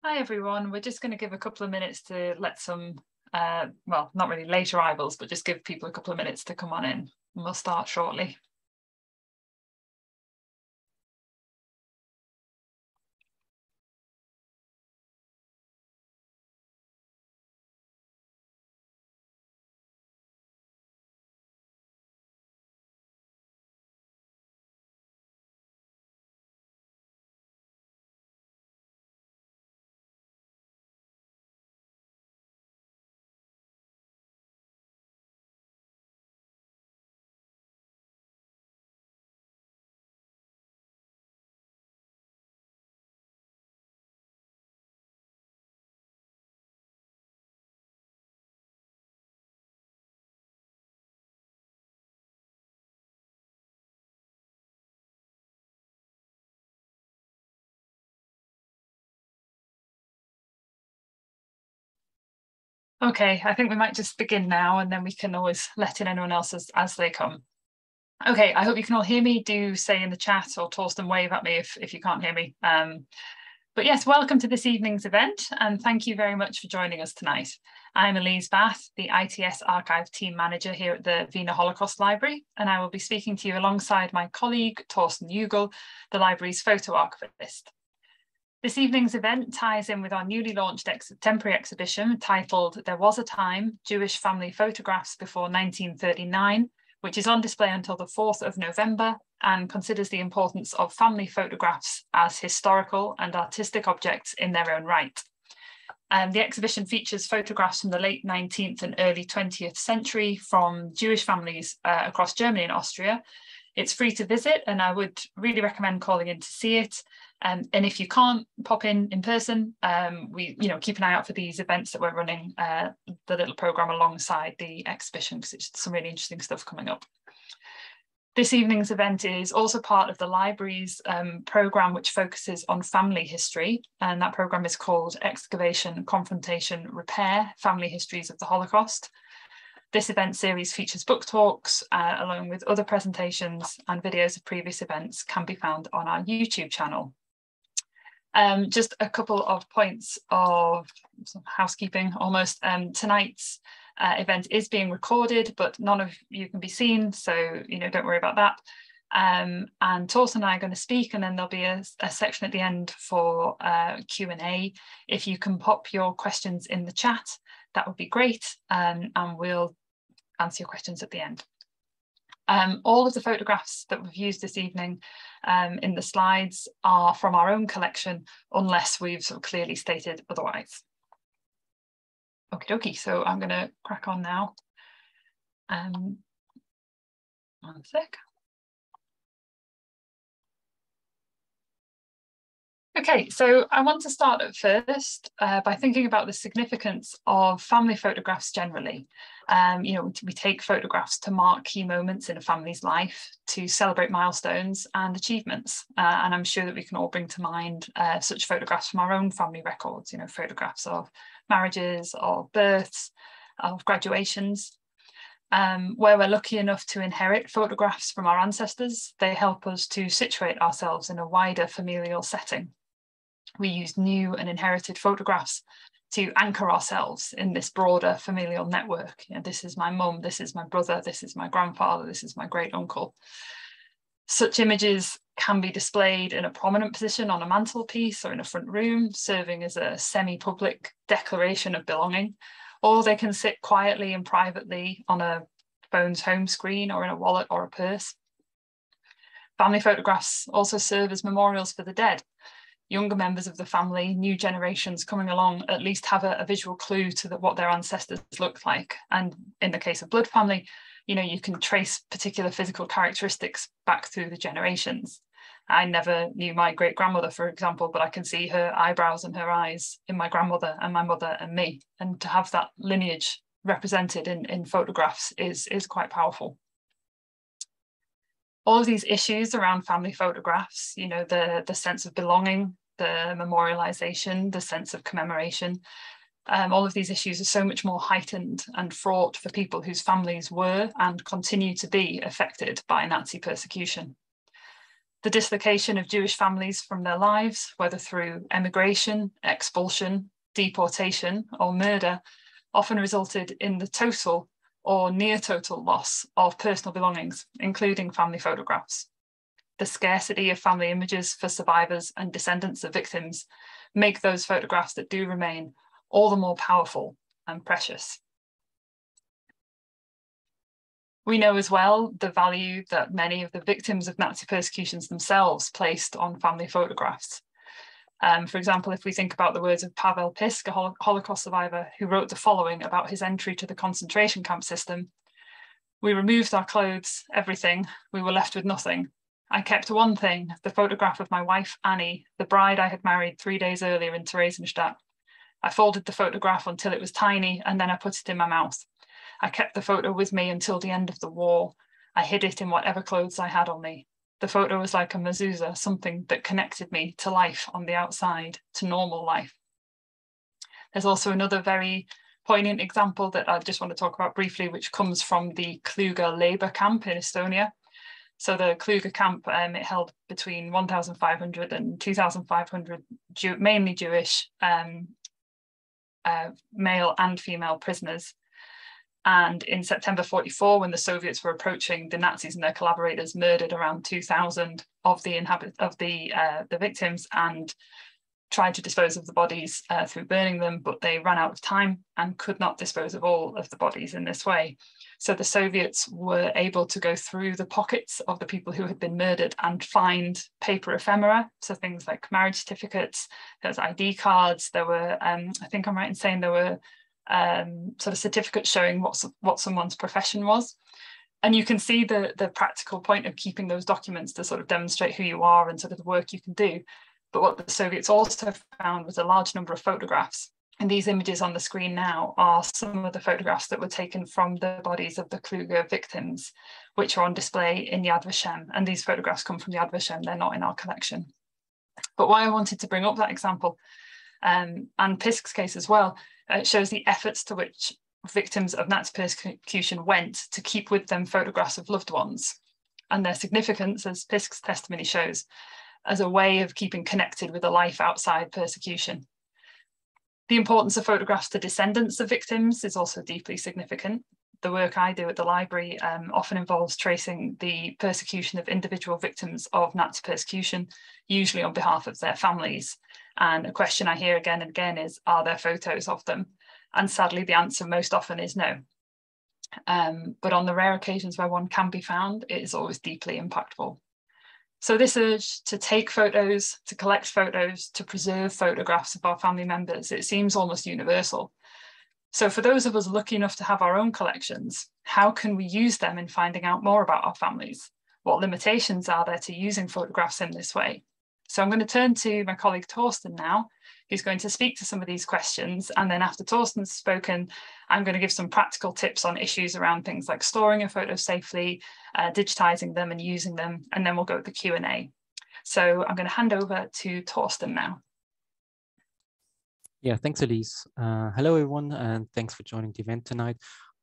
Hi everyone, we're just going to give a couple of minutes to let some, well, not really late arrivals, but just give people a couple of minutes to come on in, and we'll start shortly. Okay, I think we might just begin now and then we can always let in anyone else as they come. Okay, I hope you can all hear me. Do say in the chat or Torsten wave at me if you can't hear me. But yes, welcome to this evening's event and thank you very much for joining us tonight. I'm Elise, the ITS Archive Team Manager here at the Wiener Holocaust Library, and I will be speaking to you alongside my colleague Torsten Jugl, the library's photo archivist. This evening's event ties in with our newly launched temporary exhibition titled There Was a Time, Jewish Family Photographs Before 1939, which is on display until the 4th of November and considers the importance of family photographs as historical and artistic objects in their own right. The exhibition features photographs from the late 19th and early 20th century from Jewish families across Germany and Austria. It's free to visit and I would really recommend calling in to see it. And if you can't pop in person, we keep an eye out for these events that we're running, the little programme alongside the exhibition, because it's some really interesting stuff coming up. This evening's event is also part of the library's programme, which focuses on family history, and that programme is called Excavation-Confrontation-Repair, Family Histories of the Holocaust. This event series features book talks, along with other presentations, and videos of previous events can be found on our YouTube channel. Just a couple of points of housekeeping almost. Tonight's event is being recorded, but none of you can be seen, so don't worry about that. And Torsten and I are going to speak, and then there'll be a section at the end for Q&A. If you can pop your questions in the chat, that would be great, and we'll answer your questions at the end. All of the photographs that we've used this evening in the slides are from our own collection, unless we've sort of clearly stated otherwise. Okie dokie, so I'm going to crack on now. 1 sec. Okay, so I want to start at first by thinking about the significance of family photographs generally. We take photographs to mark key moments in a family's life, to celebrate milestones and achievements. And I'm sure that we can all bring to mind such photographs from our own family records, photographs of marriages, of births, of graduations. Where we're lucky enough to inherit photographs from our ancestors, they help us to situate ourselves in a wider familial setting. We use new and inherited photographs to anchor ourselves in this broader familial network. This is my mum, this is my brother, this is my grandfather, this is my great uncle. Such images can be displayed in a prominent position on a mantelpiece or in a front room, serving as a semi-public declaration of belonging, or they can sit quietly and privately on a phone's home screen or in a wallet or a purse. Family photographs also serve as memorials for the dead. Younger members of the family, new generations coming along, at least have a visual clue to what their ancestors looked like. And in the case of blood family, you can trace particular physical characteristics back through the generations. I never knew my great-grandmother, for example, but I can see her eyebrows and her eyes in my grandmother and my mother and me. And to have that lineage represented in photographs is quite powerful. All of these issues around family photographs, the sense of belonging, the memorialization, the sense of commemoration, all of these issues are so much more heightened and fraught for people whose families were and continue to be affected by Nazi persecution. The dislocation of Jewish families from their lives, whether through emigration, expulsion, deportation, or murder, often resulted in the total or near total loss of personal belongings, including family photographs. The scarcity of family images for survivors and descendants of victims make those photographs that do remain all the more powerful and precious. We know as well the value that many of the victims of Nazi persecutions themselves placed on family photographs. For example, if we think about the words of Pavel Pisk, a Holocaust survivor, who wrote the following about his entry to the concentration camp system: "We removed our clothes, everything, we were left with nothing. I kept one thing, the photograph of my wife, Annie, the bride I had married 3 days earlier in Theresienstadt. I folded the photograph until it was tiny, and then I put it in my mouth. I kept the photo with me until the end of the war. I hid it in whatever clothes I had on me. The photo was like a mezuzah, something that connected me to life on the outside, to normal life." There's also another very poignant example that I just want to talk about briefly, which comes from the Kluge labor camp in Estonia. So the Kluge camp, it held between 1,500 and 2,500 mainly Jewish male and female prisoners. And in September 44, when the Soviets were approaching, the Nazis and their collaborators murdered around 2,000 of the victims and tried to dispose of the bodies through burning them, but they ran out of time and could not dispose of all of the bodies in this way. So the Soviets were able to go through the pockets of the people who had been murdered and find paper ephemera, so things like marriage certificates, there's ID cards, there were, I think I'm right in saying there were sort of certificates showing what someone's profession was. And you can see the practical point of keeping those documents to sort of demonstrate who you are and sort of the work you can do. But what the Soviets also found was a large number of photographs. And these images on the screen now are some of the photographs that were taken from the bodies of the Kluge victims, which are on display in Yad Vashem. And these photographs come from Yad Vashem, they're not in our collection. But why I wanted to bring up that example, and Pisk's case as well, it shows the efforts to which victims of Nazi persecution went to keep with them photographs of loved ones, and their significance, as Pisk's testimony shows, as a way of keeping connected with a life outside persecution. The importance of photographs to descendants of victims is also deeply significant. The work I do at the library often involves tracing the persecution of individual victims of Nazi persecution, usually on behalf of their families. And a question I hear again and again is, are there photos of them? And sadly, the answer most often is no. But on the rare occasions where one can be found, it is always deeply impactful. So this urge to take photos, to collect photos, to preserve photographs of our family members, it seems almost universal. So for those of us lucky enough to have our own collections, how can we use them in finding out more about our families? What limitations are there to using photographs in this way? So I'm going to turn to my colleague Torsten now, who's going to speak to some of these questions. And then after Torsten's spoken, I'm going to give some practical tips on issues around things like storing your photos safely, digitizing them and using them, and then we'll go to the Q&A. So I'm going to hand over to Torsten now. Yeah, thanks, Elise. Hello, everyone, and thanks for joining the event tonight.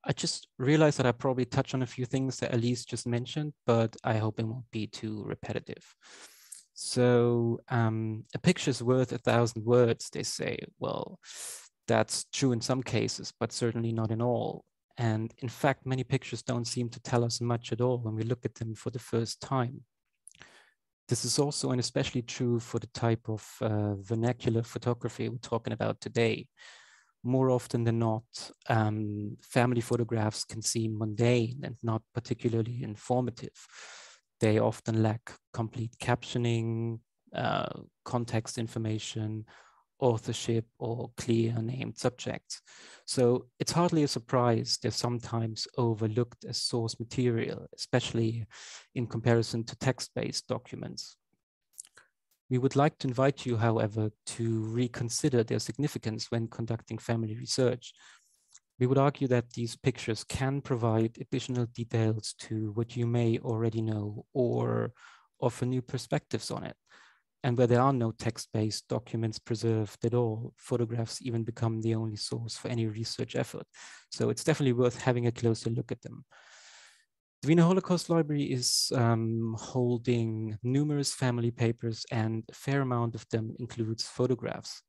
I just realized that I probably touched on a few things that Elise just mentioned, but I hope it won't be too repetitive. So a picture's worth 1,000 words, they say. Well, that's true in some cases, but certainly not in all. And in fact, many pictures don't seem to tell us much at all when we look at them for the first time. This is also and especially true for the type of vernacular photography we're talking about today. More often than not, family photographs can seem mundane and not particularly informative. They often lack complete captioning, context information, authorship, or clear named subjects. So it's hardly a surprise they're sometimes overlooked as source material, especially in comparison to text-based documents. We would like to invite you, however, to reconsider their significance when conducting family research. We would argue that these pictures can provide additional details to what you may already know or offer new perspectives on it. And where there are no text-based documents preserved at all, photographs even become the only source for any research effort. So it's definitely worth having a closer look at them. The Wiener Holocaust Library is holding numerous family papers, and a fair amount of them includes photographs.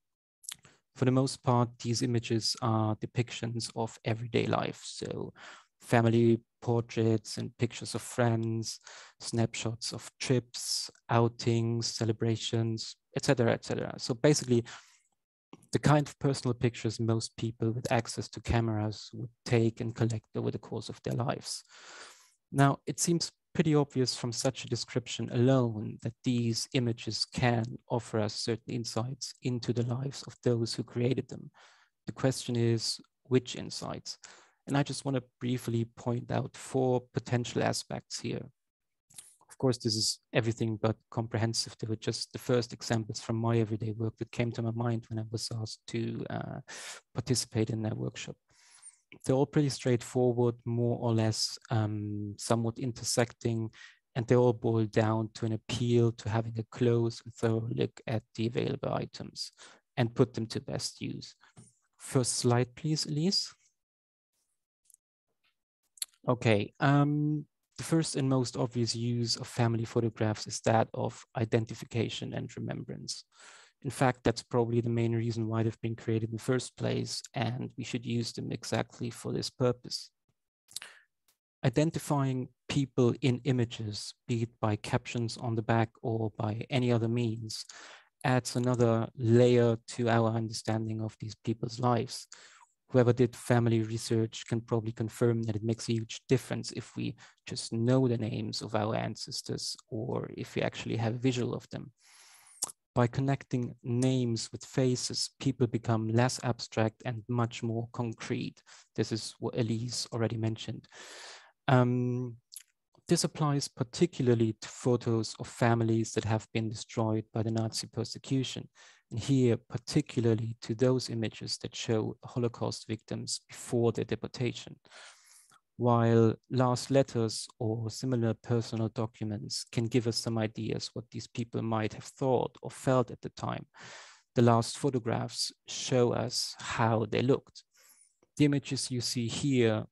For the most part, these images are depictions of everyday life. So family portraits and pictures of friends, snapshots of trips, outings, celebrations, etc., etc. So basically, the kind of personal pictures most people with access to cameras would take and collect over the course of their lives. Now, it seems pretty obvious from such a description alone that these images can offer us certain insights into the lives of those who created them. The question is, which insights? And I just want to briefly point out 4 potential aspects here. Of course, this is everything but comprehensive. They were just the first examples from my everyday work that came to my mind when I was asked to participate in that workshop. They're all pretty straightforward, more or less somewhat intersecting, and they all boil down to an appeal to having a close and thorough look at the available items and put them to best use. First slide, please, Elise. Okay, the first and most obvious use of family photographs is that of identification and remembrance. In fact, that's probably the main reason why they've been created in the first place, and we should use them exactly for this purpose. Identifying people in images, be it by captions on the back or by any other means, adds another layer to our understanding of these people's lives. Whoever did family research can probably confirm that it makes a huge difference if we just know the names of our ancestors or if we actually have a visual of them. By connecting names with faces, people become less abstract and much more concrete. This is what Elise already mentioned. This applies particularly to photos of families that have been destroyed by the Nazi persecution, and here particularly to those images that show Holocaust victims before their deportation. While last letters or similar personal documents can give us some ideas what these people might have thought or felt at the time, the last photographs show us how they looked. The images you see here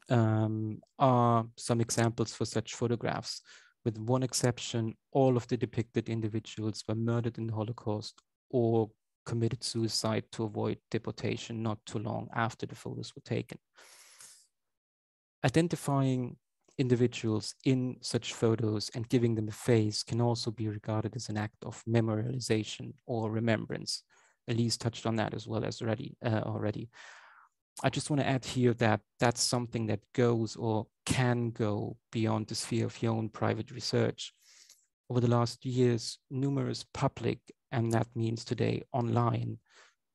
are some examples for such photographs. With one exception, all of the depicted individuals were murdered in the Holocaust or committed suicide to avoid deportation not too long after the photos were taken. Identifying individuals in such photos and giving them a face can also be regarded as an act of memorialization or remembrance. Elise touched on that as well as already. I just want to add here that that's something that goes or can go beyond the sphere of your own private research. Over the last years, numerous public, and that means today online,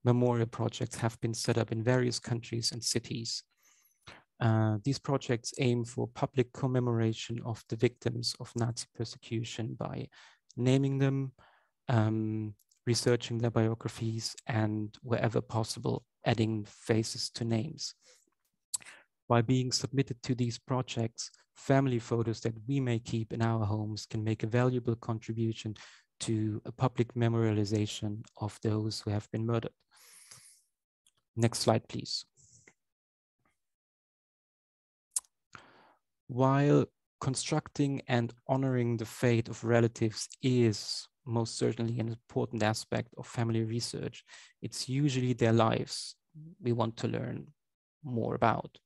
memorial projects have been set up in various countries and cities. These projects aim for public commemoration of the victims of Nazi persecution by naming them, researching their biographies, and wherever possible, adding faces to names. By being submitted to these projects, family photos that we may keep in our homes can make a valuable contribution to a public memorialization of those who have been murdered. Next slide, please. While constructing and honoring the fate of relatives is most certainly an important aspect of family research, it's usually their lives we want to learn more about.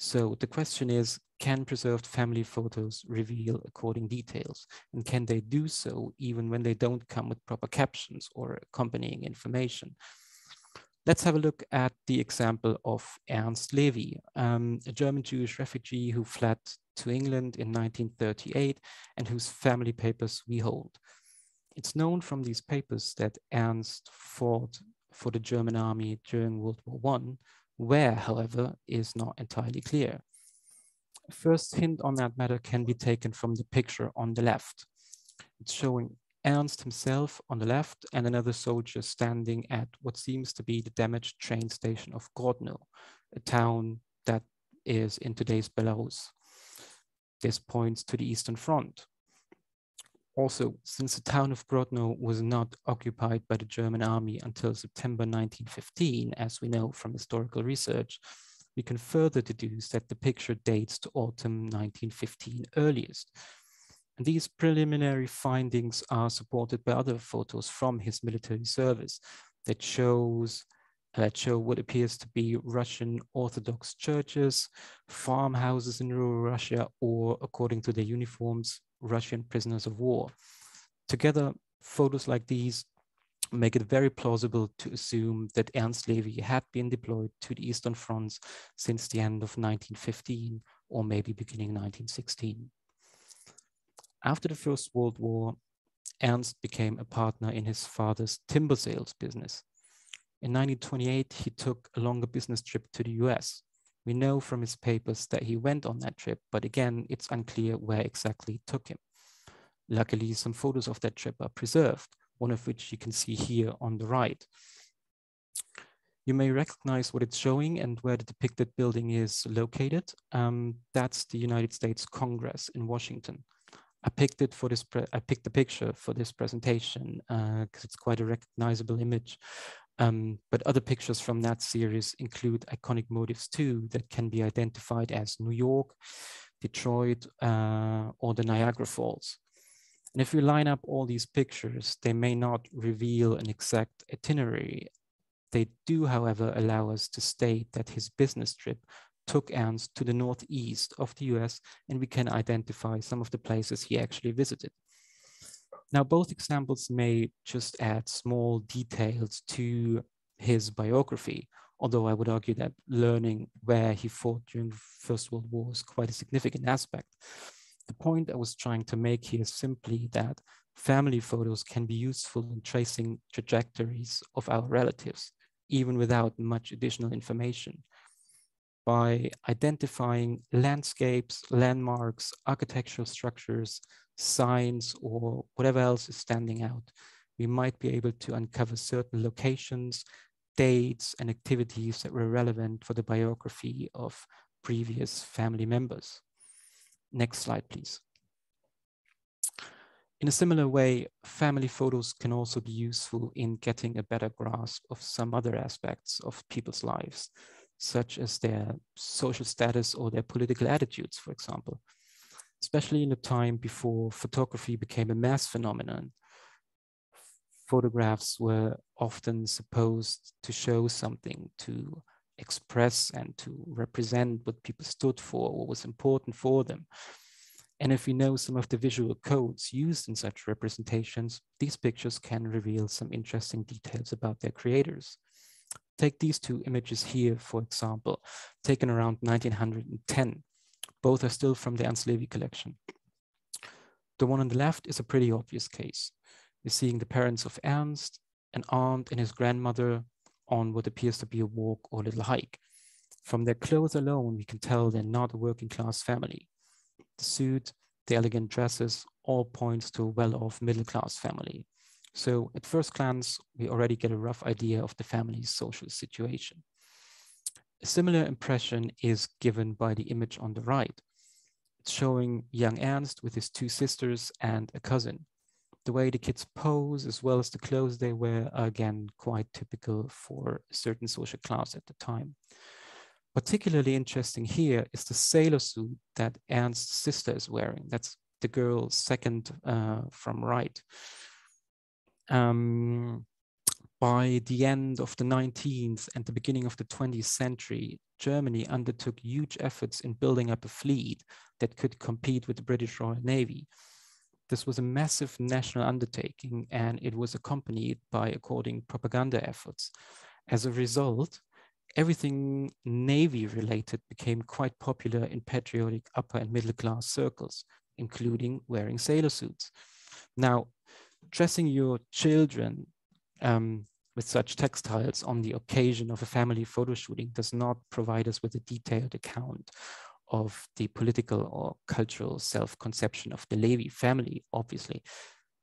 So the question is, can preserved family photos reveal according details? And can they do so even when they don't come with proper captions or accompanying information? Let's have a look at the example of Ernst Levy, a German Jewish refugee who fled to England in 1938 and whose family papers we hold. It's known from these papers that Ernst fought for the German army during World War I, where, however, is not entirely clear. A first hint on that matter can be taken from the picture on the left. It's showing Ernst himself on the left and another soldier standing at what seems to be the damaged train station of Grodno, a town that is in today's Belarus. This points to the Eastern Front. Also, since the town of Grodno was not occupied by the German army until September 1915, as we know from historical research, we can further deduce that the picture dates to autumn 1915 earliest. And these preliminary findings are supported by other photos from his military service that show what appears to be Russian Orthodox churches, farmhouses in rural Russia, or according to their uniforms, Russian prisoners of war. Together, photos like these make it very plausible to assume that Ernst Levy had been deployed to the Eastern Fronts since the end of 1915 or maybe beginning 1916. After the First World War, Ernst became a partner in his father's timber sales business. In 1928, he took a longer business trip to the US. We know from his papers that he went on that trip, but again, it's unclear where exactly it took him. Luckily, some photos of that trip are preserved, one of which you can see here on the right. You may recognize what it's showing and where the depicted building is located. That's the United States Congress in Washington. I picked the picture for this presentation because it's quite a recognizable image. But other pictures from that series include iconic motifs too that can be identified as New York, Detroit, or the Niagara Falls. And if we line up all these pictures, they may not reveal an exact itinerary. They do, however, allow us to state that his business trip took Ernst to the northeast of the US, and we can identify some of the places he actually visited. Now, both examples may just add small details to his biography, although I would argue that learning where he fought during the First World War is quite a significant aspect. The point I was trying to make here is simply that family photos can be useful in tracing trajectories of our relatives, even without much additional information. By identifying landscapes, landmarks, architectural structures, signs, or whatever else is standing out, we might be able to uncover certain locations, dates, and activities that were relevant for the biography of previous family members. Next slide, please. In a similar way, family photos can also be useful in getting a better grasp of some other aspects of people's lives, such as their social status or their political attitudes, for example. Especially in a time before photography became a mass phenomenon, photographs were often supposed to show something, to express and to represent what people stood for, what was important for them. And if we know some of the visual codes used in such representations, these pictures can reveal some interesting details about their creators. Take these two images here, for example, taken around 1910. Both are still from the Ernst Levy collection. The one on the left is a pretty obvious case. We're seeing the parents of Ernst, an aunt and his grandmother on what appears to be a walk or little hike. From their clothes alone, we can tell they're not a working class family. The suit, the elegant dresses, all points to a well-off middle-class family. So at first glance, we already get a rough idea of the family's social situation. A similar impression is given by the image on the right. It's showing young Ernst with his two sisters and a cousin. The way the kids pose, as well as the clothes they wear, are again quite typical for a certain social class at the time. Particularly interesting here is the sailor suit that Ernst's sister is wearing. That's the girl second from right. By the end of the 19th and the beginning of the 20th century, Germany undertook huge efforts in building up a fleet that could compete with the British Royal Navy. This was a massive national undertaking, and it was accompanied by according propaganda efforts. As a result, everything Navy related became quite popular in patriotic upper and middle class circles, including wearing sailor suits. Now, dressing your children with such textiles on the occasion of a family photo shooting does not provide us with a detailed account of the political or cultural self-conception of the Levy family, obviously.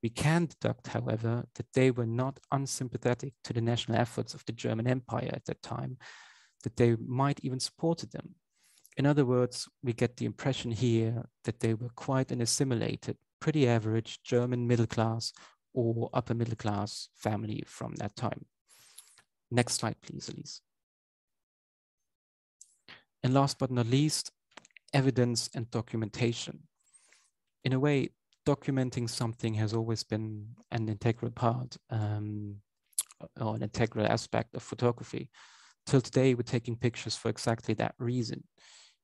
We can deduct, however, that they were not unsympathetic to the national efforts of the German Empire at that time, that they might even supported them. In other words, we get the impression here that they were quite an assimilated, pretty average German middle class or upper middle class family from that time. Next slide, please, Elise. And last but not least, evidence and documentation. In a way, documenting something has always been an integral part or an integral aspect of photography. Till today, we're taking pictures for exactly that reason,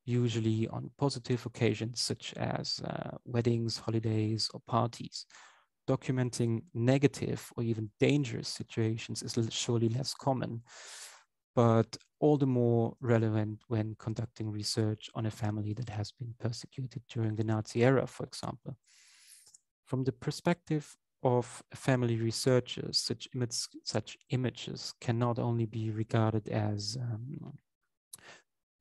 usually on positive occasions such as weddings, holidays, or parties. Documenting negative or even dangerous situations is surely less common, but all the more relevant when conducting research on a family that has been persecuted during the Nazi era, for example. From the perspective of family researchers, such images can not only be regarded as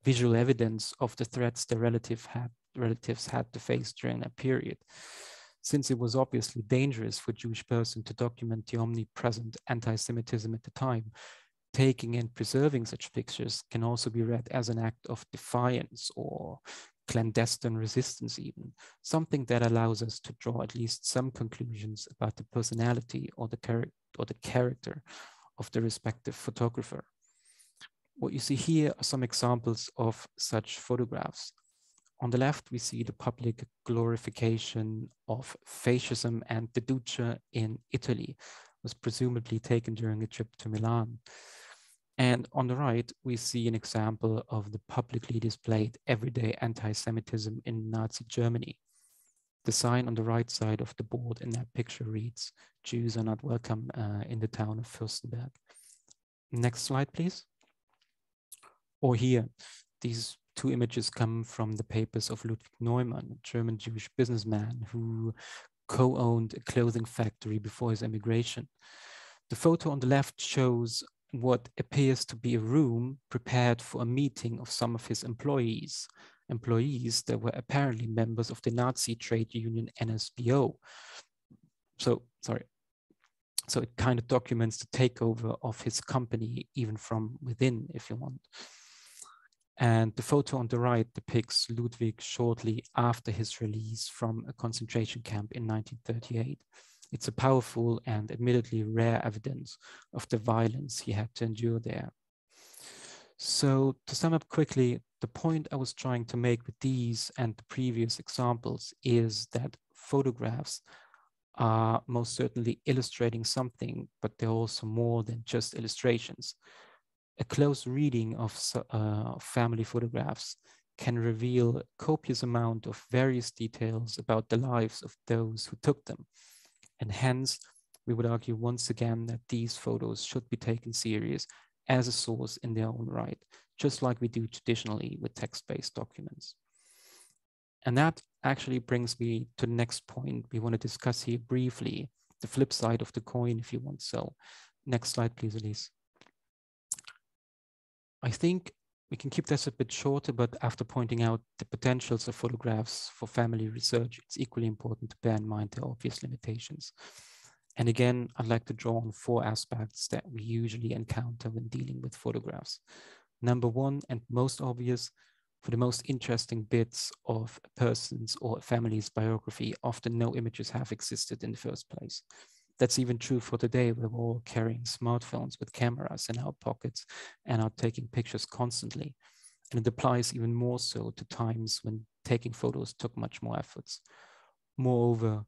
visual evidence of the threats their relatives had to face during that period, since it was obviously dangerous for a Jewish person to document the omnipresent anti-Semitism at the time. Taking and preserving such pictures can also be read as an act of defiance or clandestine resistance even, something that allows us to draw at least some conclusions about the personality or the character of the respective photographer. What you see here are some examples of such photographs. On the left, we see the public glorification of fascism, and the Duce in Italy was presumably taken during a trip to Milan. And on the right, we see an example of the publicly displayed everyday anti-Semitism in Nazi Germany. The sign on the right side of the board in that picture reads, "Jews are not welcome in the town of Fürstenberg." Next slide, please. Or here, these two images come from the papers of Ludwig Neumann, a German Jewish businessman who co-owned a clothing factory before his emigration. The photo on the left shows what appears to be a room prepared for a meeting of some of his employees that were apparently members of the Nazi trade union NSBO. So it kind of documents the takeover of his company, even from within, if you want. And the photo on the right depicts Ludwig shortly after his release from a concentration camp in 1938. It's a powerful and admittedly rare evidence of the violence he had to endure there. So to sum up quickly, the point I was trying to make with these and the previous examples is that photographs are most certainly illustrating something, but they're also more than just illustrations. A close reading of family photographs can reveal a copious amount of various details about the lives of those who took them. And hence, we would argue once again that these photos should be taken serious as a source in their own right, just like we do traditionally with text-based documents. And that actually brings me to the next point we want to discuss here briefly, the flip side of the coin, if you want so. Next slide, please, Elise. I think we can keep this a bit shorter, but after pointing out the potentials of photographs for family research, it's equally important to bear in mind their obvious limitations. And again, I'd like to draw on 4 aspects that we usually encounter when dealing with photographs. Number 1, and most obvious, for the most interesting bits of a person's or a family's biography, often no images have existed in the first place. That's even true for today. We're all carrying smartphones with cameras in our pockets and are taking pictures constantly. And it applies even more so to times when taking photos took much more efforts. Moreover,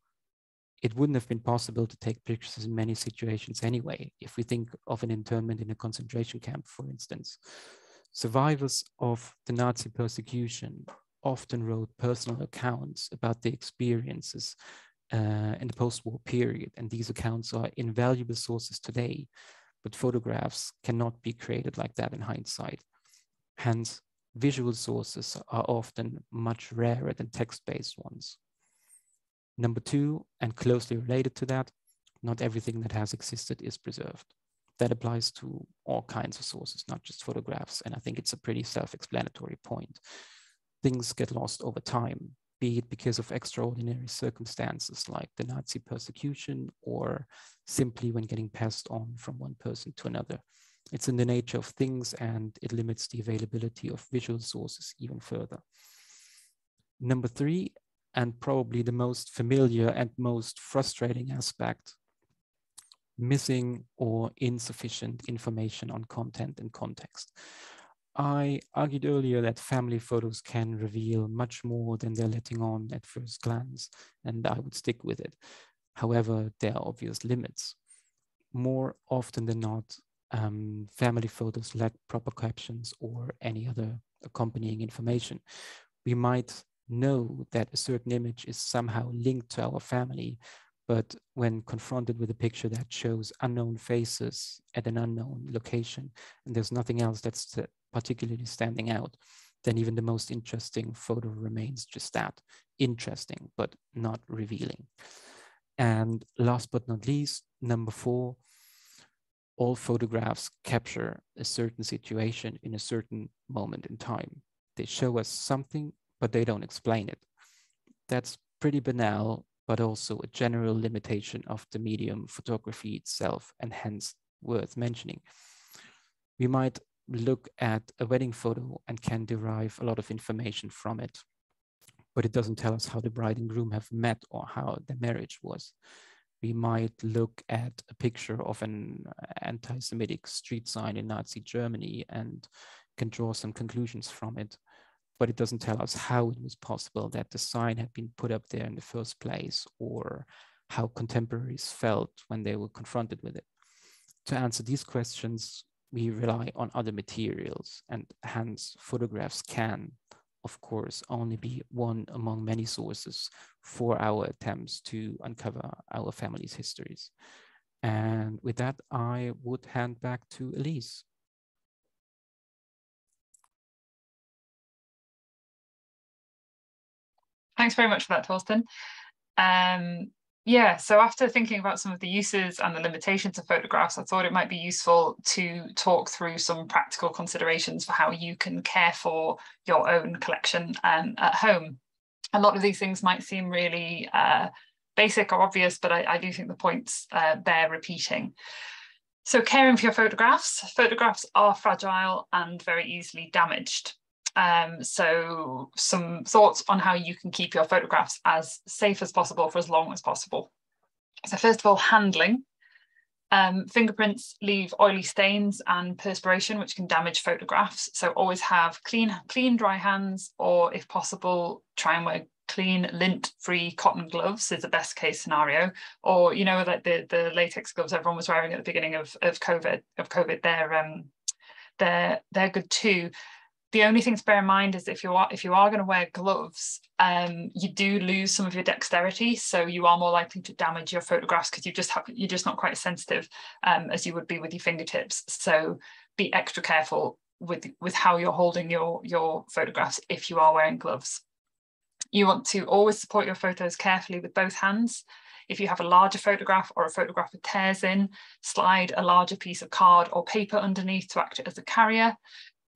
it wouldn't have been possible to take pictures in many situations anyway, if we think of an internment in a concentration camp, for instance. Survivors of the Nazi persecution often wrote personal accounts about their experiences in the post-war period, and these accounts are invaluable sources today, but photographs cannot be created like that in hindsight. Hence, visual sources are often much rarer than text-based ones. Number 2, and closely related to that, not everything that has existed is preserved. That applies to all kinds of sources, not just photographs, and I think it's a pretty self-explanatory point. Things get lost over time, be it because of extraordinary circumstances like the Nazi persecution or simply when getting passed on from one person to another. It's in the nature of things, and it limits the availability of visual sources even further. Number 3, and probably the most familiar and most frustrating aspect, missing or insufficient information on content and context. I argued earlier that family photos can reveal much more than they're letting on at first glance, and I would stick with it. However, there are obvious limits. More often than not, family photos lack proper captions or any other accompanying information. We might know that a certain image is somehow linked to our family, but when confronted with a picture that shows unknown faces at an unknown location, and there's nothing else that's particularly standing out, then even the most interesting photo remains just that, interesting, but not revealing. And last but not least, number 4, all photographs capture a certain situation in a certain moment in time. They show us something, but they don't explain it. That's pretty banal, but also a general limitation of the medium photography itself, and hence worth mentioning. We might look at a wedding photo and can derive a lot of information from it, but it doesn't tell us how the bride and groom have met or how the marriage was. We might look at a picture of an anti-Semitic street sign in Nazi Germany and can draw some conclusions from it, but it doesn't tell us how it was possible that the sign had been put up there in the first place, or how contemporaries felt when they were confronted with it. To answer these questions, we rely on other materials, and hence photographs can, of course, only be one among many sources for our attempts to uncover our family's histories. And with that, I would hand back to Elise. Thanks very much for that, Torsten. Yeah, so after thinking about some of the uses and the limitations of photographs, I thought it might be useful to talk through some practical considerations for how you can care for your own collection at home. A lot of these things might seem really basic or obvious, but I do think the points bear repeating. So caring for your photographs. Photographs are fragile and very easily damaged. So some thoughts on how you can keep your photographs as safe as possible for as long as possible. So first of all, handling. Fingerprints leave oily stains and perspiration, which can damage photographs. So always have clean, dry hands, or if possible, try and wear clean, lint-free cotton gloves is the best case scenario. Or, you know, like the latex gloves everyone was wearing at the beginning of COVID, they're good too. The only thing to bear in mind is if you are going to wear gloves, you do lose some of your dexterity, so you are more likely to damage your photographs because you're just not quite as sensitive as you would be with your fingertips. So be extra careful with how you're holding your photographs if you are wearing gloves. You want to always support your photos carefully with both hands. If you have a larger photograph or a photograph with tears in, slide a larger piece of card or paper underneath to act as a carrier.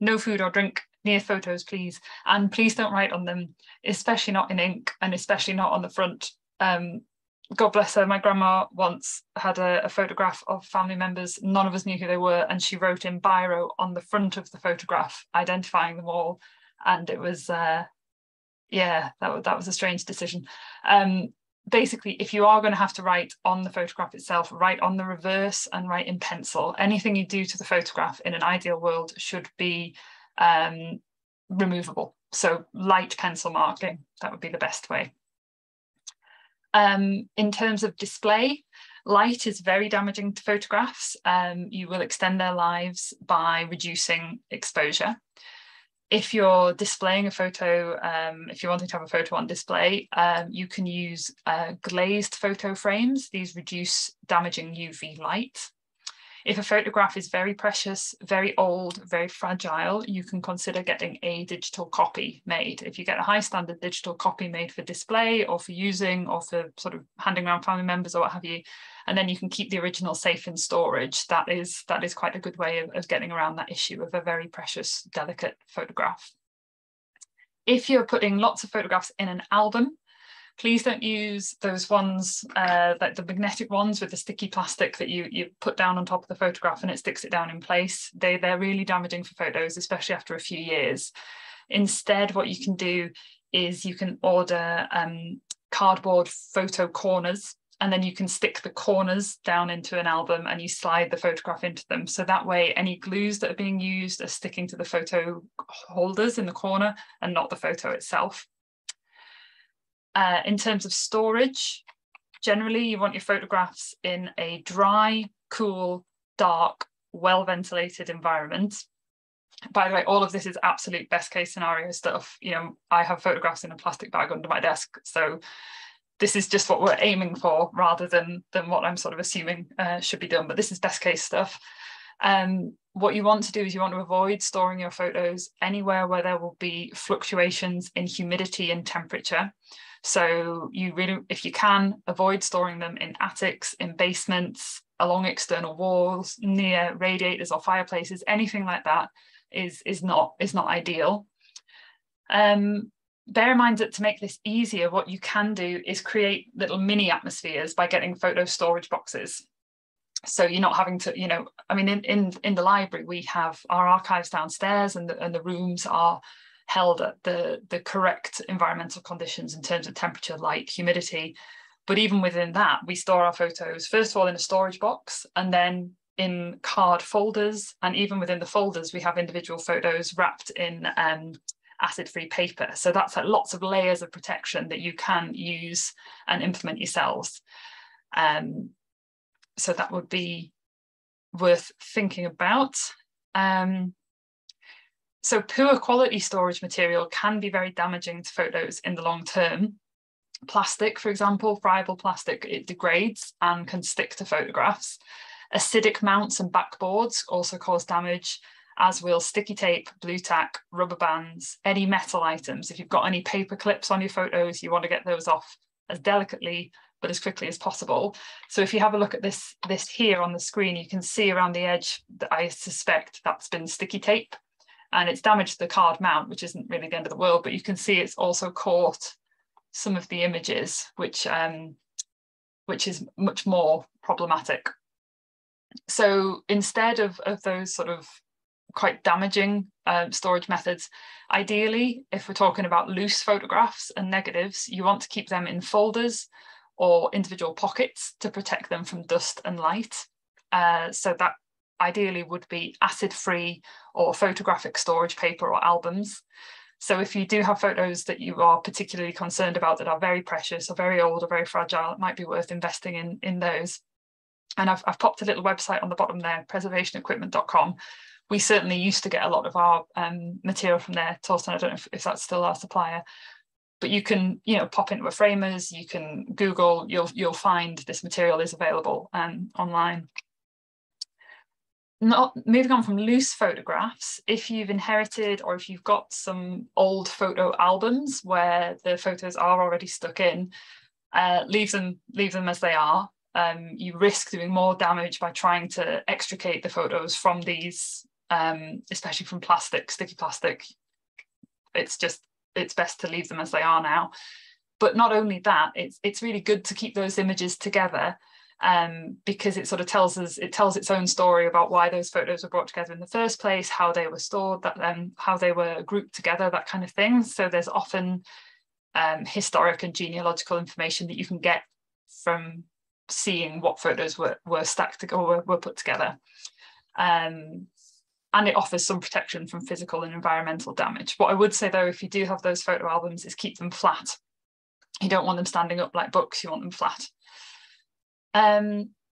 No food or drink near photos, please. And please don't write on them, especially not in ink and especially not on the front. God bless her, my grandma once had a photograph of family members. None of us knew who they were. And she wrote in biro on the front of the photograph, identifying them all. And it was, yeah, that was a strange decision. Basically, if you are going to have to write on the photograph itself, write on the reverse and write in pencil. Anything you do to the photograph in an ideal world should be removable. So light pencil marking, that would be the best way. In terms of display, light is very damaging to photographs. You will extend their lives by reducing exposure. If you're displaying a photo, if you're wanting to have a photo on display, you can use glazed photo frames. These reduce damaging UV light. If a photograph is very precious, very old, very fragile, you can consider getting a digital copy made. If you get a high standard digital copy made for display or for using or for sort of handing around family members or what have you, and then you can keep the original safe in storage, that is quite a good way of getting around that issue of a very precious, delicate photograph. If you're putting lots of photographs in an album, please don't use those ones, like the magnetic ones with the sticky plastic that you put down on top of the photograph and it sticks it down in place. They're really damaging for photos, especially after a few years. Instead, what you can do is you can order cardboard photo corners. and then you can stick the corners down into an album and you slide the photograph into them. So that way any glues that are being used are sticking to the photo holders in the corner and not the photo itself. In terms of storage, generally you want your photographs in a dry, cool, dark, well-ventilated environment. By the way, all of this is absolute best case scenario stuff. You know, I have photographs in a plastic bag under my desk, so this is just what we're aiming for rather than what I'm sort of assuming should be done, but this is best case stuff. What you want to do is you want to avoid storing your photos anywhere where there will be fluctuations in humidity and temperature. So you really, if you can, avoid storing them in attics, in basements, along external walls, near radiators or fireplaces. Anything like that is not ideal. Bear in mind that to make this easier, what you can do is create little mini atmospheres by getting photo storage boxes. So you're not having to, you know, I mean, in the library, we have our archives downstairs, and the rooms are held at the correct environmental conditions in terms of temperature, light, humidity. But even within that, we store our photos, first of all, in a storage box, and then in card folders. And even within the folders, we have individual photos wrapped in acid-free paper. So that's like lots of layers of protection that you can use and implement yourselves. So that would be worth thinking about. So poor quality storage material can be very damaging to photos in the long term. Plastic, for example, friable plastic, it degrades and can stick to photographs. Acidic mounts and backboards also cause damage, as will sticky tape, blue tack, rubber bands, any metal items. If you've got any paper clips on your photos, you want to get those off as delicately but as quickly as possible. So if you have a look at this here on the screen, you can see around the edge that I suspect that's been sticky tape, and it's damaged the card mount, which isn't really the end of the world, but you can see it's also caught some of the images, which is much more problematic. So instead of those sort of quite damaging storage methods, ideally, if we're talking about loose photographs and negatives, you want to keep them in folders or individual pockets to protect them from dust and light. So that ideally would be acid-free or photographic storage paper or albums. So if you do have photos that you are particularly concerned about that are very precious or very old or very fragile, it might be worth investing in those. And I've popped a little website on the bottom there, preservationequipment.com. We certainly used to get a lot of our material from there. Torsten, I don't know if that's still our supplier, but you can, you know, pop into a framers, you can Google, you'll find this material is available online. Not moving on from loose photographs, if you've inherited or if you've got some old photo albums where the photos are already stuck in, leave them as they are. You risk doing more damage by trying to extricate the photos from these, especially from plastic, sticky plastic. It's best to leave them as they are now. But not only that, it's really good to keep those images together, because it sort of tells its own story about why those photos were brought together in the first place, how they were stored, how they were grouped together, that kind of thing. So there's often historic and genealogical information that you can get from seeing what photos were stacked or were put together. And it offers some protection from physical and environmental damage. What I would say though, if you do have those photo albums, is keep them flat. You don't want them standing up like books, you want them flat.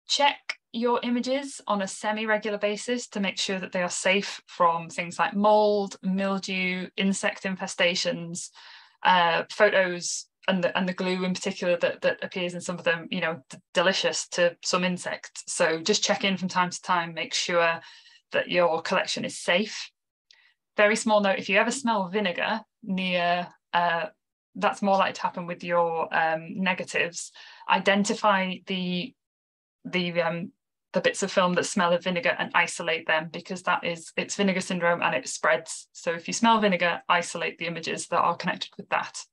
Check your images on a semi-regular basis to make sure that they are safe from things like mold, mildew, insect infestations, photos, and the glue in particular that appears in some of them, you know, delicious to some insects. So just check in from time to time, make sure that your collection is safe. Very small note, if you ever smell vinegar near, that's more likely to happen with your negatives. Identify the bits of film that smell of vinegar and isolate them, because it's vinegar syndrome and it spreads. So if you smell vinegar, isolate the images that are connected with that.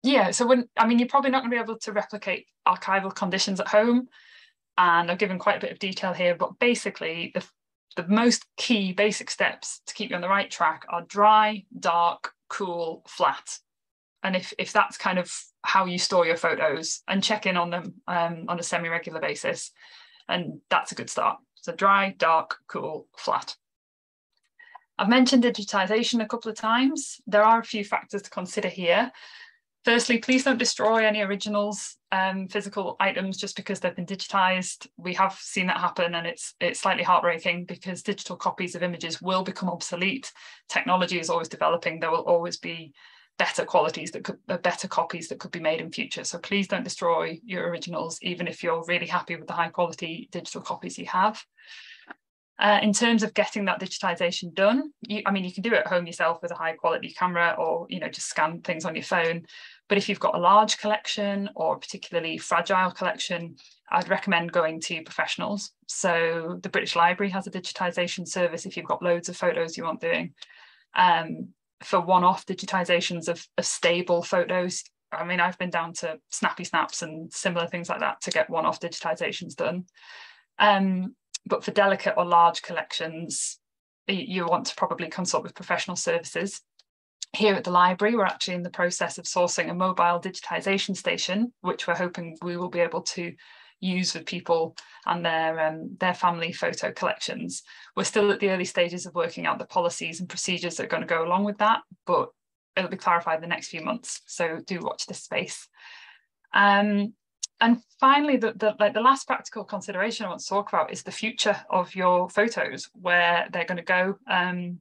Yeah, so you're probably not going to be able to replicate archival conditions at home, and I've given quite a bit of detail here, but basically the most key basic steps to keep you on the right track are dry, dark, cool, flat. And if that's kind of how you store your photos, and check in on them on a semi-regular basis, and that's a good start. So dry, dark, cool, flat. I've mentioned digitization a couple of times. There are a few factors to consider here. Firstly, please don't destroy any originals, physical items, just because they've been digitized. We have seen that happen, and it's slightly heartbreaking because digital copies of images will become obsolete. Technology is always developing. There will always be better copies that could be made in future. So please don't destroy your originals, even if you're really happy with the high quality digital copies you have. In terms of getting that digitization done, you can do it at home yourself with a high quality camera, or just scan things on your phone. But if you've got a large collection or a particularly fragile collection, I'd recommend going to professionals. So the British Library has a digitization service if you've got loads of photos you want doing. For one-off digitizations of stable photos, I've been down to Snappy Snaps and similar things like that to get one-off digitizations done. But for delicate or large collections, you want to probably consult with professional services. Here at the library, we're actually in the process of sourcing a mobile digitization station, which we're hoping we will be able to use with people and their family photo collections. We're still at the early stages of working out the policies and procedures that are going to go along with that, but it'll be clarified in the next few months. So do watch this space. And finally, the last practical consideration I want to talk about is the future of your photos, where they're going to go and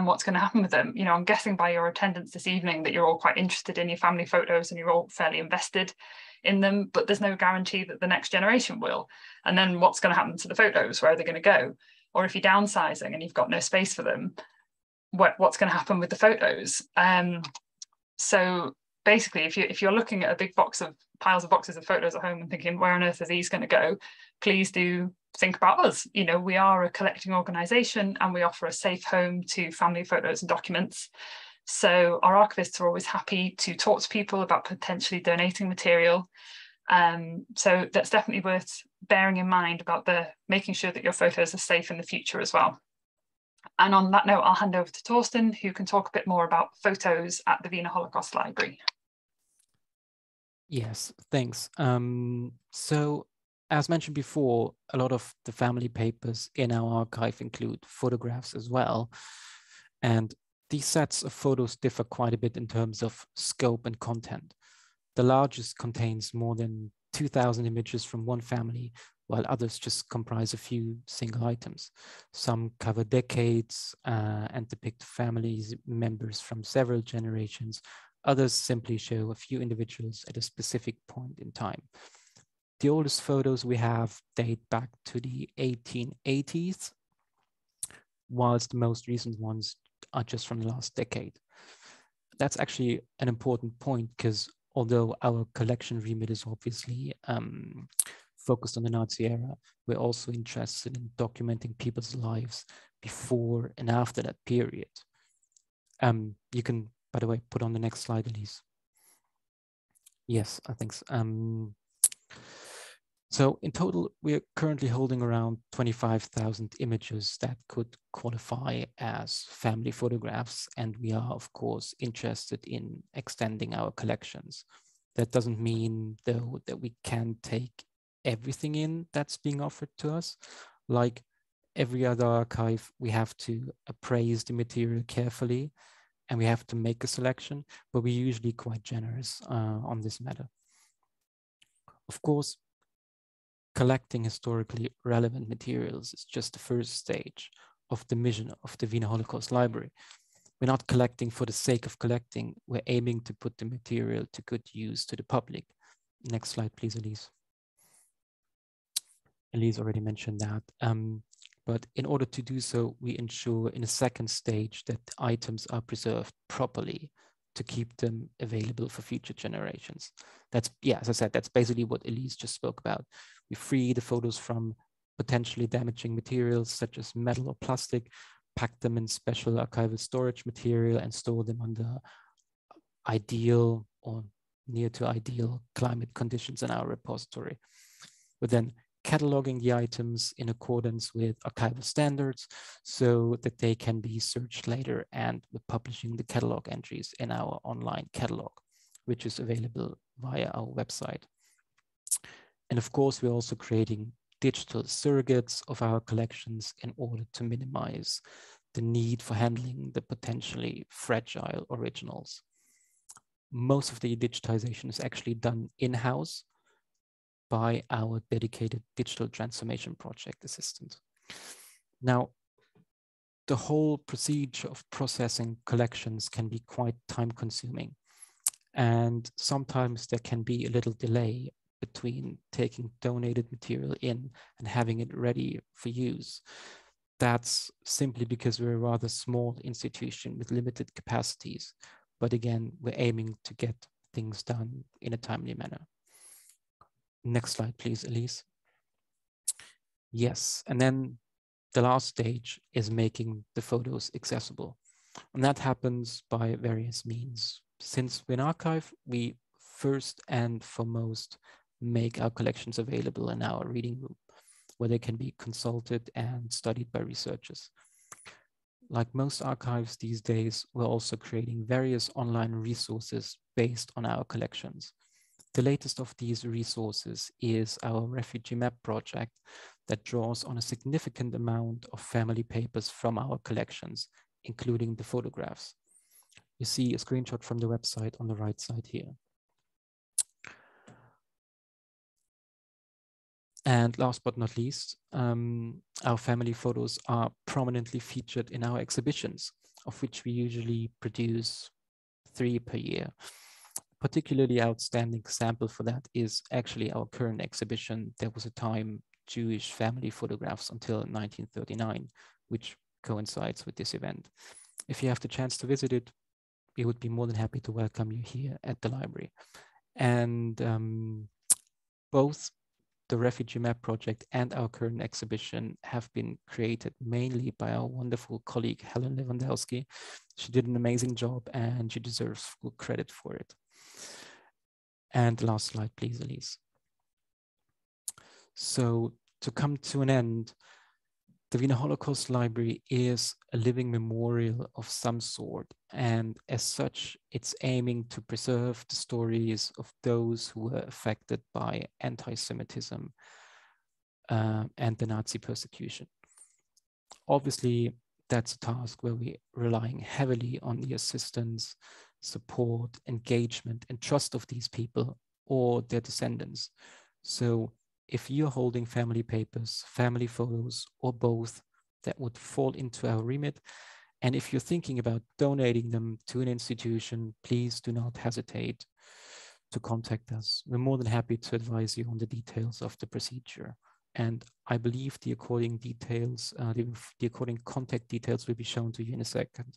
what's going to happen with them. I'm guessing by your attendance this evening that you're all quite interested in your family photos and you're all fairly invested in them, but there's no guarantee that the next generation will. And then what's going to happen to the photos? Where are they going to go? Or if you're downsizing and you've got no space for them, what's going to happen with the photos? So basically, if you're looking at a big piles of boxes of photos at home and thinking, where on earth are these going to go? Please do think about us. We are a collecting organisation and we offer a safe home to family photos and documents. So our archivists are always happy to talk to people about potentially donating material. So that's definitely worth bearing in mind about making sure that your photos are safe in the future as well. And on that note, I'll hand over to Torsten, who can talk a bit more about photos at the Wiener Holocaust Library. Yes, thanks. So as mentioned before, a lot of the family papers in our archive include photographs as well. And these sets of photos differ quite a bit in terms of scope and content. The largest contains more than 2,000 images from one family, while others just comprise a few single items. Some cover decades and depict families members from several generations. Others simply show a few individuals at a specific point in time. The oldest photos we have date back to the 1880s, whilst the most recent ones are just from the last decade. That's actually an important point because although our collection remit is obviously focused on the Nazi era, we're also interested in documenting people's lives before and after that period. You can, by the way, put on the next slide, Elise. Yes, I think so. So in total, we're currently holding around 25,000 images that could qualify as family photographs, and we are, of course, interested in extending our collections. That doesn't mean, though, that we can take everything in that's being offered to us. Like every other archive, we have to appraise the material carefully, and we have to make a selection, but we're usually quite generous on this matter. Of course, collecting historically relevant materials is just the first stage of the mission of the Wiener Holocaust Library. We're not collecting for the sake of collecting. We're aiming to put the material to good use to the public. Next slide, please, Elise. Elise already mentioned that. But in order to do so, we ensure in a second stage that the items are preserved properly to keep them available for future generations. That's, yeah, as I said, that's basically what Elise just spoke about. We free the photos from potentially damaging materials such as metal or plastic, pack them in special archival storage material and store them under ideal or near to ideal climate conditions in our repository. We're then cataloging the items in accordance with archival standards so that they can be searched later, and we're publishing the catalog entries in our online catalog. which is available via our website. And of course, we're also creating digital surrogates of our collections in order to minimize the need for handling the potentially fragile originals. Most of the digitization is actually done in-house by our dedicated digital transformation project assistant. Now, the whole procedure of processing collections can be quite time-consuming, and sometimes there can be a little delay between taking donated material in and having it ready for use. That's simply because we're a rather small institution with limited capacities. But again, we're aiming to get things done in a timely manner. Next slide, please, Elise. Yes, and then the last stage is making the photos accessible. And that happens by various means. Since we're an archive, we first and foremost make our collections available in our reading room, where they can be consulted and studied by researchers. Like most archives these days, we're also creating various online resources based on our collections. The latest of these resources is our refugee map project that draws on a significant amount of family papers from our collections, including the photographs. You see a screenshot from the website on the right side here. And last but not least, our family photos are prominently featured in our exhibitions, of which we usually produce 3 per year. Particularly outstanding example for that is actually our current exhibition. There was a time Jewish family photographs until 1939, which coincides with this event. If you have the chance to visit it, we would be more than happy to welcome you here at the library. And both the Refugee Map Project and our current exhibition have been created mainly by our wonderful colleague, Helen Lewandowski. She did an amazing job and she deserves full credit for it. And the last slide, please, Elise. So to come to an end, the Wiener Holocaust Library is a living memorial of some sort, and as such, it's aiming to preserve the stories of those who were affected by anti-Semitism and the Nazi persecution. Obviously, that's a task where we're relying heavily on the assistance, support, engagement, and trust of these people or their descendants. So if you're holding family papers, family photos, or both, that would fall into our remit. And if you're thinking about donating them to an institution, please do not hesitate to contact us. We're more than happy to advise you on the details of the procedure. And I believe the according details, the according contact details will be shown to you in a second.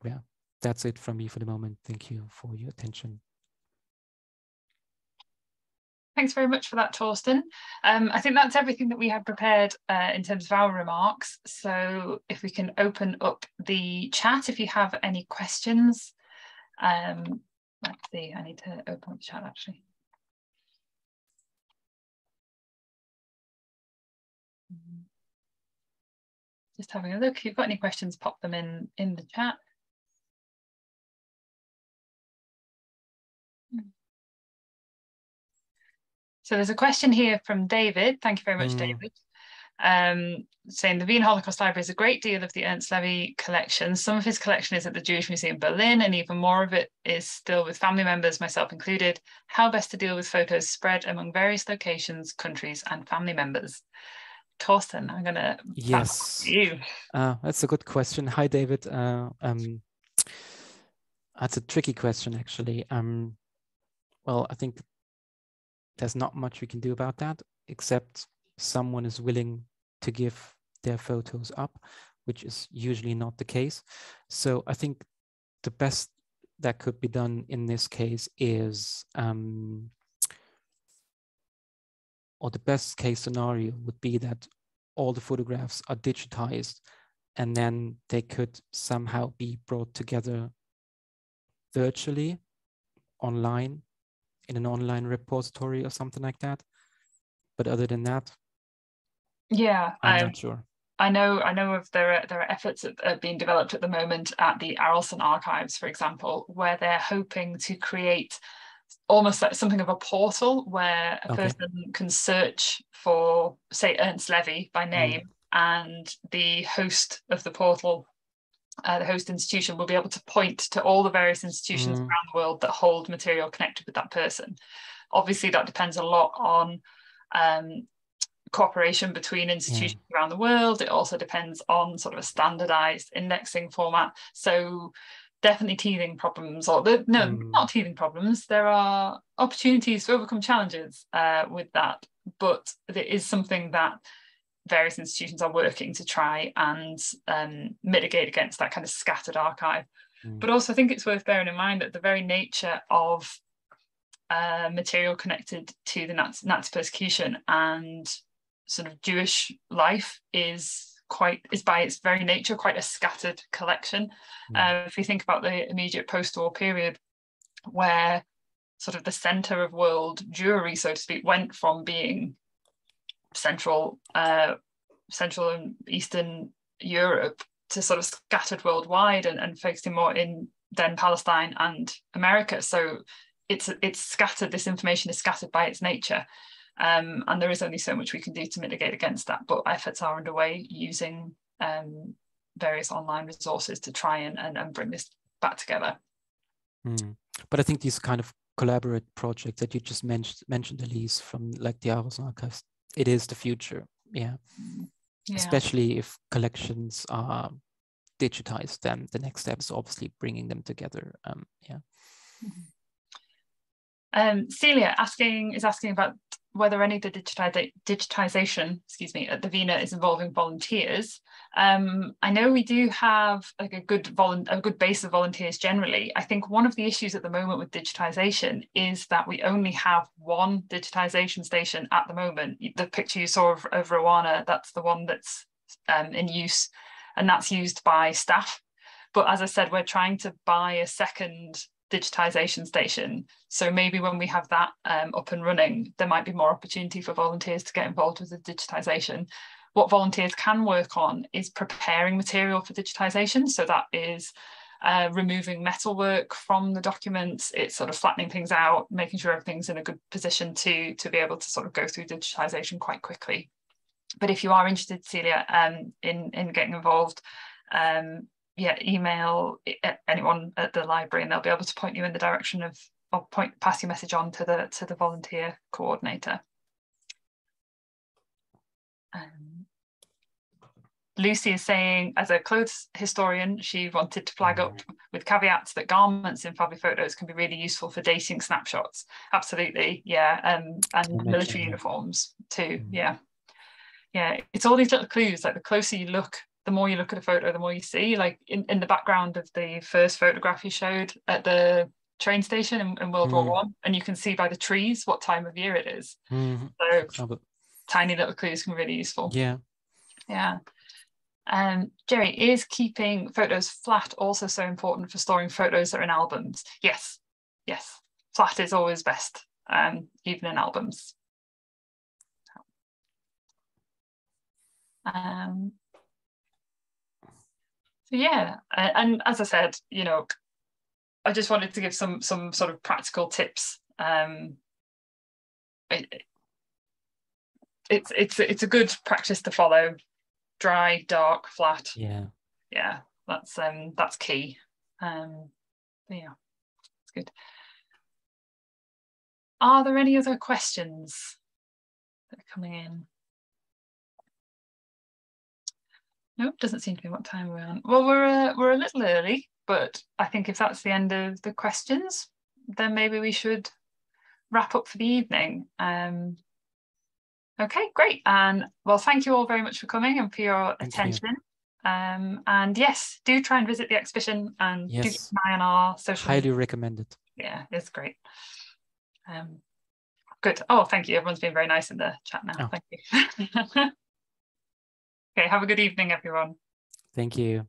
Yeah, that's it from me for the moment. Thank you for your attention. Thanks very much for that, Torsten. I think that's everything that we had prepared in terms of our remarks. So if we can open up the chat, if you have any questions. Let's see, I need to open up the chat actually. Just having a look. If you've got any questions, pop them in the chat. So there's a question here from David. Thank you very much, David. Saying the Wiener Holocaust Library is a great deal of the Ernst Levy collection. Some of his collection is at the Jewish Museum Berlin, and even more of it is still with family members, myself included. How best to deal with photos spread among various locations, countries, and family members? Torsten, I'm going to pass to you. That's a good question. Hi, David. That's a tricky question, actually. Well, I think there's not much we can do about that, except someone is willing to give their photos up, which is usually not the case. So I think the best that could be done in this case is, or the best case scenario would be that all the photographs are digitized and then they could somehow be brought together virtually online in an online repository or something like that. But other than that, yeah, I'm not sure. I know of there are efforts that are being developed at the moment at the Arleston Archives, for example, where they're hoping to create almost like something of a portal where a person can search for, say, Ernst Levy by name, and the host of the portal, the host institution, will be able to point to all the various institutions around the world that hold material connected with that person. Obviously, that depends a lot on cooperation between institutions around the world. It also depends on sort of a standardized indexing format. So definitely teething problems, or not teething problems. There are opportunities to overcome challenges with that, but there is something that various institutions are working to try and mitigate against that kind of scattered archive. But also I think it's worth bearing in mind that the very nature of material connected to the Nazi persecution and sort of Jewish life is by its very nature quite a scattered collection. If you think about the immediate post-war period, where sort of the center of world Jewry, so to speak, went from being Central and Eastern Europe to sort of scattered worldwide and focusing more in then Palestine and America. So it's scattered. This information is scattered by its nature. And there is only so much we can do to mitigate against that, but efforts are underway using various online resources to try and bring this back together. But I think these kind of collaborative projects that you just mentioned, Elise, from like the Arleston Archives, it is the future. Yeah. Especially if collections are digitized, then the next step is obviously bringing them together. Celia is asking about whether any of the digitization, at the Wiener is involving volunteers. I know we do have like a good base of volunteers generally. I think one of the issues at the moment with digitization is that we only have one digitization station at the moment. The picture you saw of Rwanda, that's the one that's in use, and that's used by staff. But as I said, we're trying to buy a second digitization station. So maybe when we have that up and running, there might be more opportunity for volunteers to get involved with the digitization. What volunteers can work on is preparing material for digitization. So that is removing metalwork from the documents. It's sort of flattening things out, making sure everything's in a good position to be able to sort of go through digitization quite quickly. But if you are interested, Celia, in getting involved, email anyone at the library and they'll be able to point you in the direction of, or pass your message on to the volunteer coordinator. Lucy is saying, as a clothes historian, she wanted to flag up with caveats that garments in family photos can be really useful for dating snapshots. Absolutely, and military uniforms too. Yeah, it's all these little clues. Like the closer you look, the more you look at a photo, the more you see. Like in the background of the first photograph you showed at the train station in World War I, and you can see by the trees what time of year it is. So tiny little clues can be really useful. Yeah. Jerry, is keeping photos flat also so important for storing photos that are in albums? Yes. Flat is always best, even in albums. And as I said, I just wanted to give some sort of practical tips. It's a good practice to follow. Dry, dark, flat. That's key. It's good. Are there any other questions that are coming in? Nope, doesn't seem to be what time we're on. Well, we're a little early, but I think if that's the end of the questions, then maybe we should wrap up for the evening. Okay, great. And well, thank you all very much for coming and for your attention. And yes, do try and visit the exhibition and do keep an eye on our social highly media. recommended. Yeah, it's great. Good. Oh, thank you. Everyone's been very nice in the chat now. Thank you. Okay, have a good evening, everyone. Thank you.